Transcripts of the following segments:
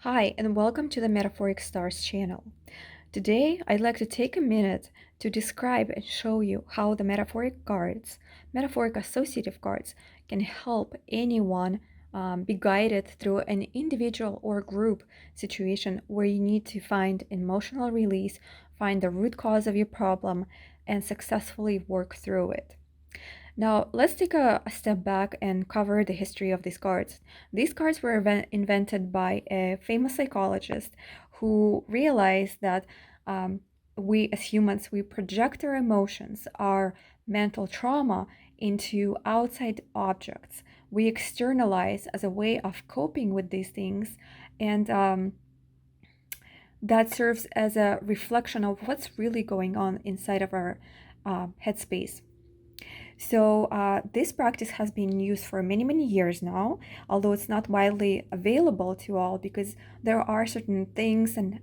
Hi, and welcome to the Metaphoric Stars channel. Today, I'd like to take a minute to describe and show you how the metaphoric associative cards, can help anyone be guided through an individual or group situation where you need to find emotional release, find the root cause of your problem, and successfully work through it. Now, let's take a step back and cover the history of these cards. These cards were invented by a famous psychologist who realized that we as humans, we project our emotions, our mental trauma into outside objects. We externalize as a way of coping with these things, and that serves as a reflection of what's really going on inside of our headspace. So this practice has been used for many, many years now, although it's not widely available to all because there are certain things and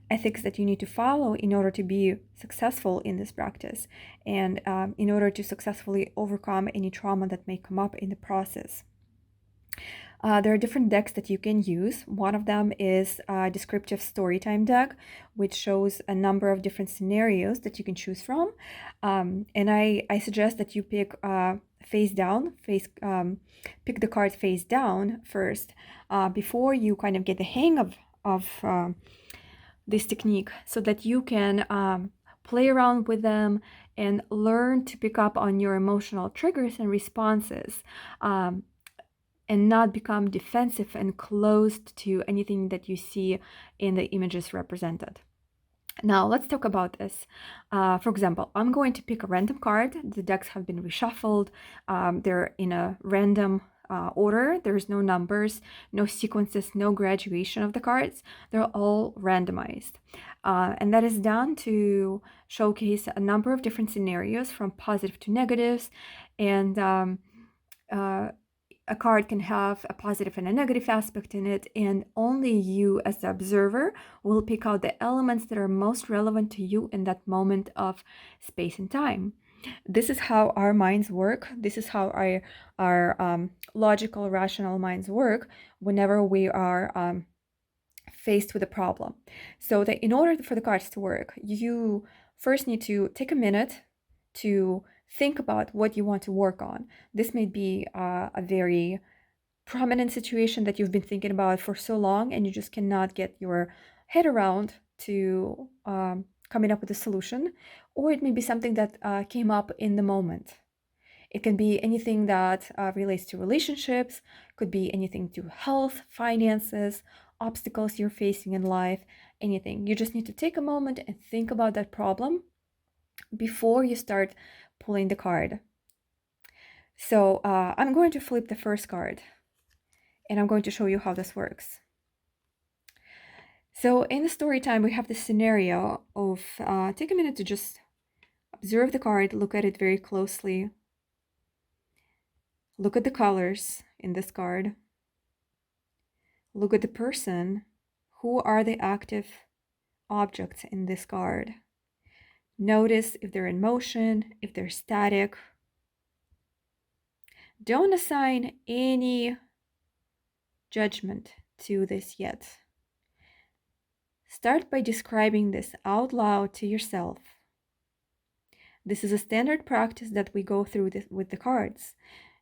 ethics that you need to follow in order to be successful in this practice and in order to successfully overcome any trauma that may come up in the process. There are different decks that you can use. One of them is a descriptive storytime deck, which shows a number of different scenarios that you can choose from. And I suggest that you pick face down, pick the card face down first before you kind of get the hang of this technique so that you can play around with them and learn to pick up on your emotional triggers and responses. And not become defensive and closed to anything that you see in the images represented. Now, let's talk about this. For example, I'm going to pick a random card. The decks have been reshuffled. They're in a random order. There's no numbers, no sequences, no graduation of the cards. They're all randomized. And that is done to showcase a number of different scenarios from positive to negatives. And a card can have a positive and a negative aspect in it, and only you as the observer will pick out the elements that are most relevant to you in that moment of space and time. This is how our minds work. This is how our logical, rational minds work whenever we are faced with a problem. So that in order for the cards to work, you first need to take a minute to think about what you want to work on. This may be a very prominent situation that you've been thinking about for so long and you just cannot get your head around to coming up with a solution, or it may be something that came up in the moment. It can be anything that relates to relationships, could be anything to health, finances, obstacles you're facing in life, anything. You just need to take a moment and think about that problem before you start pulling the card. So I'm going to flip the first card and I'm going to show you how this works. So in the story time, we have this scenario of take a minute to just observe the card, look at it very closely. Look at the colors in this card. Look at the person. Who are the active objects in this card? Notice if they're in motion, if they're static. Don't assign any judgment to this yet. Start by describing this out loud to yourself. This is a standard practice that we go through with the cards,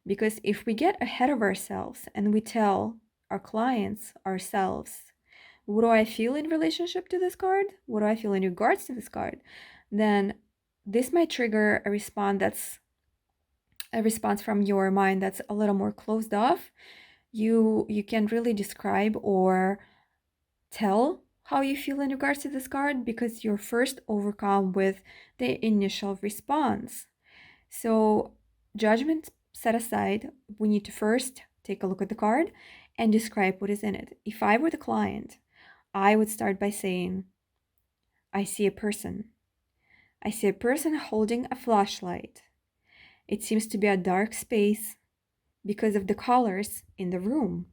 because if we get ahead of ourselves and we tell our clients, ourselves, what do I feel in relationship to this card? What do I feel in regards to this card? Then this might trigger a response from your mind that's a little more closed off. You can't really describe or tell how you feel in regards to this card because you're first overcome with the initial response. So judgment set aside, we need to first take a look at the card and describe what is in it. If I were the client, I would start by saying, I see a person. I see a person holding a flashlight. It seems to be a dark space because of the colors in the room.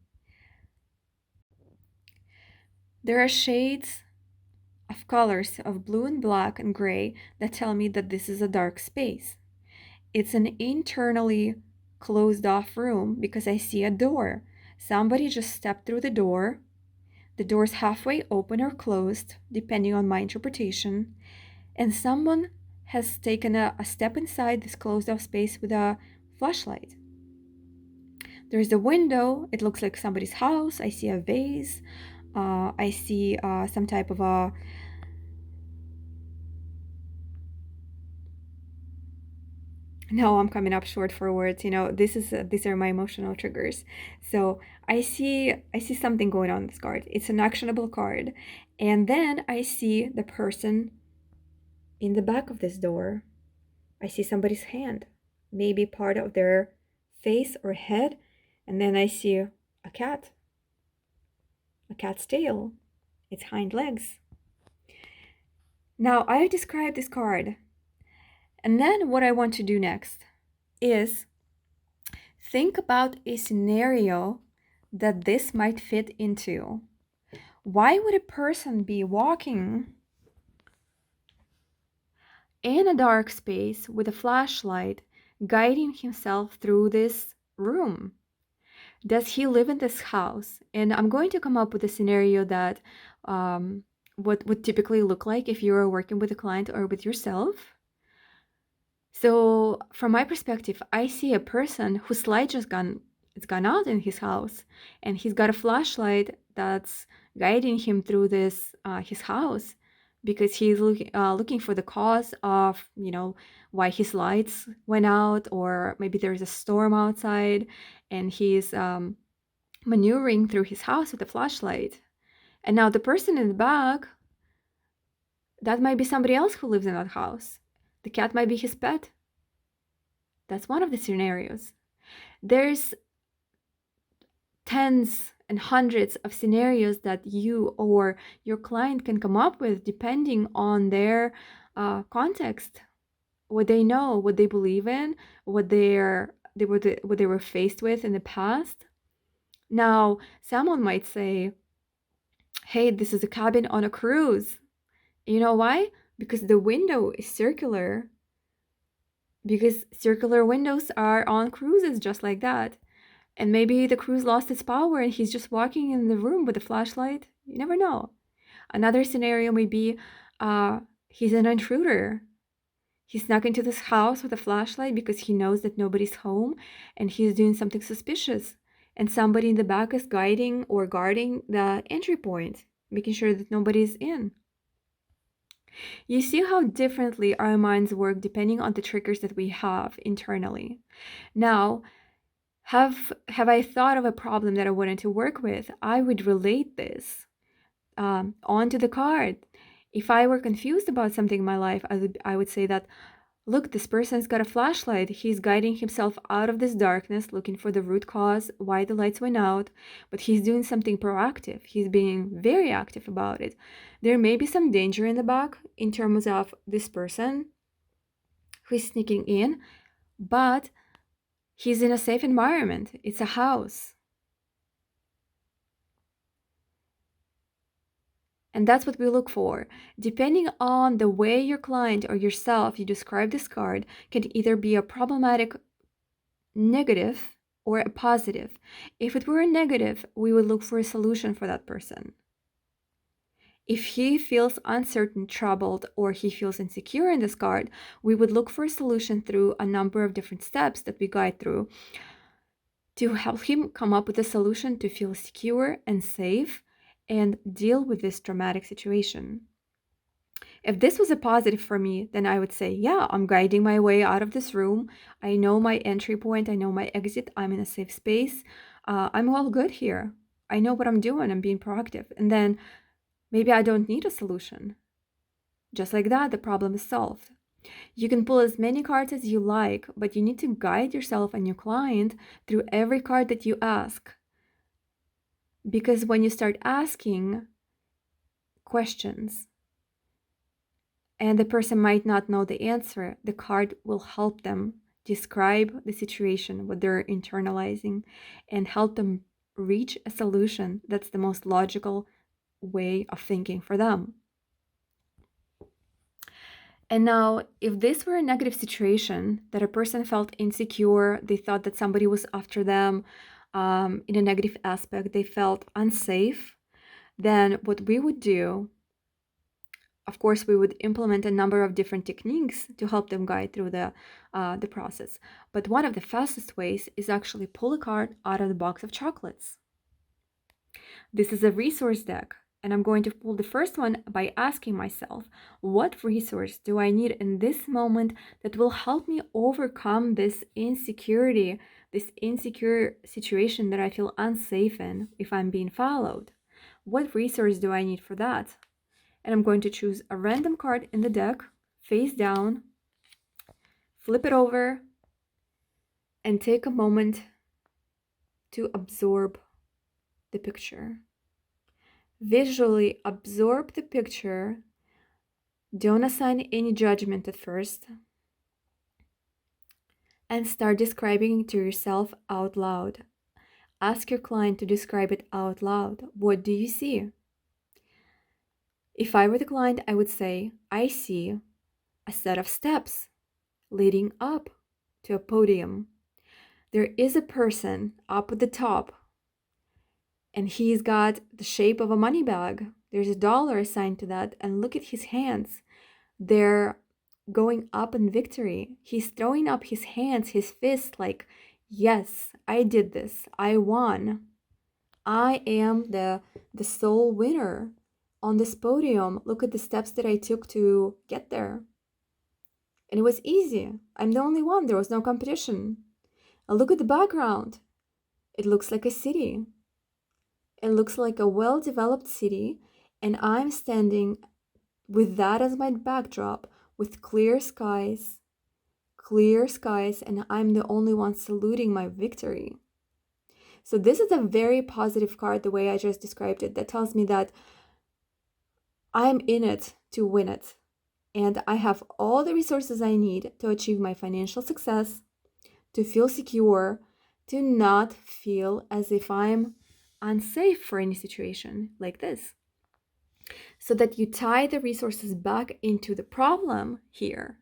There are shades of colors of blue and black and gray that tell me that this is a dark space. It's an internally closed off room because I see a door. Somebody just stepped through the door. The door's halfway open or closed, depending on my interpretation, and someone has taken a step inside this closed off space with a flashlight. There's a window. It looks like somebody's house. I see a vase. I see some type of a no, I'm coming up short for words. These are my emotional triggers. So I see something going on in this card. It's an actionable card, and then I see the person in the back of this door. I see somebody's hand, maybe part of their face or head, and then I see a cat, a cat's tail, its hind legs. Now I describe this card, and then what I want to do next is think about a scenario that this might fit into. Why would a person be walking in a dark space with a flashlight guiding himself through this room? Does he live in this house? And I'm going to come up with a scenario that what would typically look like if you were working with a client or with yourself. So from my perspective, I see a person whose light just gone out in his house, and he's got a flashlight that's guiding him through this his house because he's looking for the cause of why his lights went out, or maybe there's a storm outside, and he's maneuvering through his house with a flashlight. And now the person in the back, that might be somebody else who lives in that house. The cat might be his pet. That's one of the scenarios. There's tens and hundreds of scenarios that you or your client can come up with depending on their context, what they know, what they believe in, what they were faced with in the past. Now, someone might say, hey, this is a cabin on a cruise. You know why? Because the window is circular. Because circular windows are on cruises just like that. And maybe the cruise lost its power and he's just walking in the room with a flashlight. You never know. Another scenario may be he's an intruder. He snuck into this house with a flashlight because he knows that nobody's home and he's doing something suspicious. And somebody in the back is guiding or guarding the entry point, making sure that nobody's in. You see how differently our minds work depending on the triggers that we have internally. Now, have I thought of a problem that I wanted to work with? I would relate this onto the card. If I were confused about something in my life, I would say that, look, this person's got a flashlight. He's guiding himself out of this darkness, looking for the root cause, why the lights went out, but he's doing something proactive. He's being very active about it. There may be some danger in the back in terms of this person who's sneaking in, but he's in a safe environment. It's a house. And that's what we look for. Depending on the way your client or yourself you describe this card can either be a problematic negative or a positive. If it were a negative, we would look for a solution for that person. If he feels uncertain, troubled, or he feels insecure in this card, we would look for a solution through a number of different steps that we guide through to help him come up with a solution to feel secure and safe and deal with this traumatic situation. If this was a positive for me, then I would say, yeah, I'm guiding my way out of this room. I know my entry point. I know my exit. I'm in a safe space. I'm all good here. I know what I'm doing. I'm being proactive. And then maybe I don't need a solution. Just like that, the problem is solved. You can pull as many cards as you like, but you need to guide yourself and your client through every card that you ask. Because when you start asking questions and the person might not know the answer, the card will help them describe the situation, what they're internalizing, and help them reach a solution that's the most logical way of thinking for them. And now, if this were a negative situation, that a person felt insecure, they thought that somebody was after them in a negative aspect, they felt unsafe, then what we would do, of course, we would implement a number of different techniques to help them guide through the process. But one of the fastest ways is actually pull a card out of the box of chocolates. This is a resource deck, and I'm going to pull the first one by asking myself, what resource do I need in this moment that will help me overcome this insecurity, this insecure situation that I feel unsafe in if I'm being followed? What resource do I need for that? And I'm going to choose a random card in the deck, face down, flip it over, and take a moment to absorb the picture. Visually absorb the picture. Don't assign any judgment at first. And start describing it to yourself out loud. Ask your client to describe it out loud. What do you see? If I were the client, I would say, I see a set of steps leading up to a podium. There is a person up at the top, and he's got the shape of a money bag. There's a dollar assigned to that, and look at his hands. They're going up in victory. He's throwing up his hands, his fists, like, yes, I did this. I won. I am the sole winner on this podium. Look at the steps that I took to get there. And it was easy. I'm the only one. There was no competition. And look at the background. It looks like a city. It looks like a well-developed city, and I'm standing with that as my backdrop, with clear skies, and I'm the only one saluting my victory. So this is a very positive card, the way I just described it, that tells me that I'm in it to win it, and I have all the resources I need to achieve my financial success, to feel secure, to not feel as if I'm unsafe for any situation like this. So that you tie the resources back into the problem here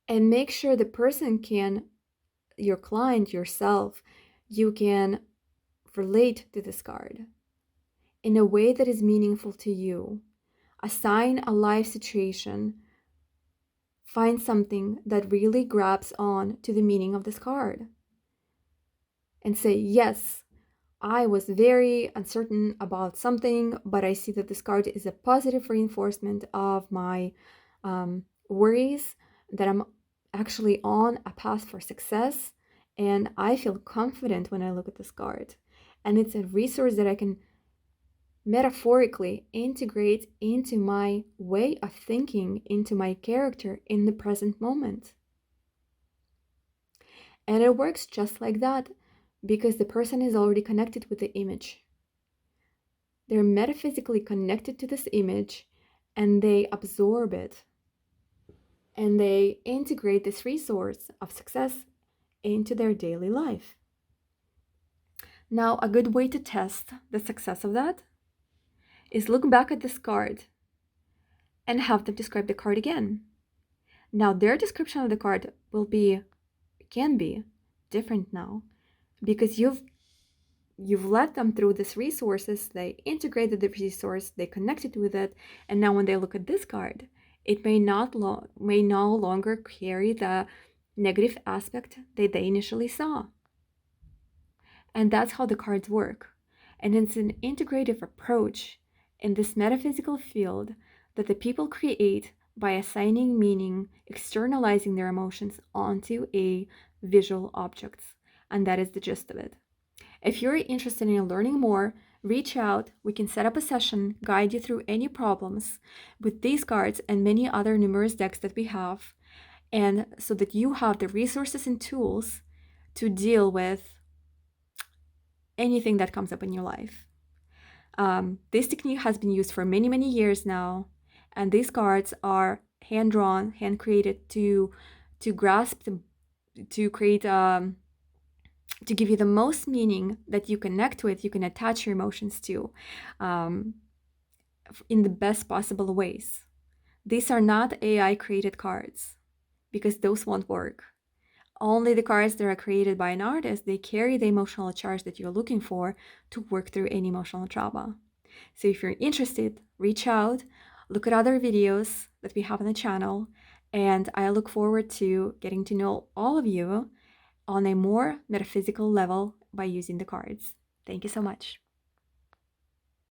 and make sure the person can, your client, yourself, you can relate to this card in a way that is meaningful to you. Assign a life situation. Find something that really grabs on to the meaning of this card. And say, yes, I was very uncertain about something, but I see that this card is a positive reinforcement of my worries, that I'm actually on a path for success, and I feel confident when I look at this card. And it's a resource that I can metaphorically integrate into my way of thinking, into my character in the present moment. And it works just like that because the person is already connected with the image. They're metaphysically connected to this image, and they absorb it. And they integrate this resource of success into their daily life. Now, a good way to test the success of that is look back at this card and have them describe the card again. Now, their description of the card can be different now because you've led them through these resources, they integrated the resource, they connected with it, and now when they look at this card, it may no longer carry the negative aspect that they initially saw. And that's how the cards work. And it's an integrative approach in this metaphysical field that the people create by assigning meaning, externalizing their emotions onto a visual objects. And that is the gist of it. If you're interested in learning more, reach out. We can set up a session, guide you through any problems with these cards and many other numerous decks that we have, and so that you have the resources and tools to deal with anything that comes up in your life. This technique has been used for many, many years now, and these cards are hand-drawn, hand-created to grasp, to create to give you the most meaning that you connect with, you can attach your emotions to in the best possible ways. These are not AI created cards because those won't work. Only the cards that are created by an artist, they carry the emotional charge that you're looking for to work through any emotional trauma. So if you're interested, reach out, look at other videos that we have on the channel, and I look forward to getting to know all of you on a more metaphysical level by using the cards. Thank you so much.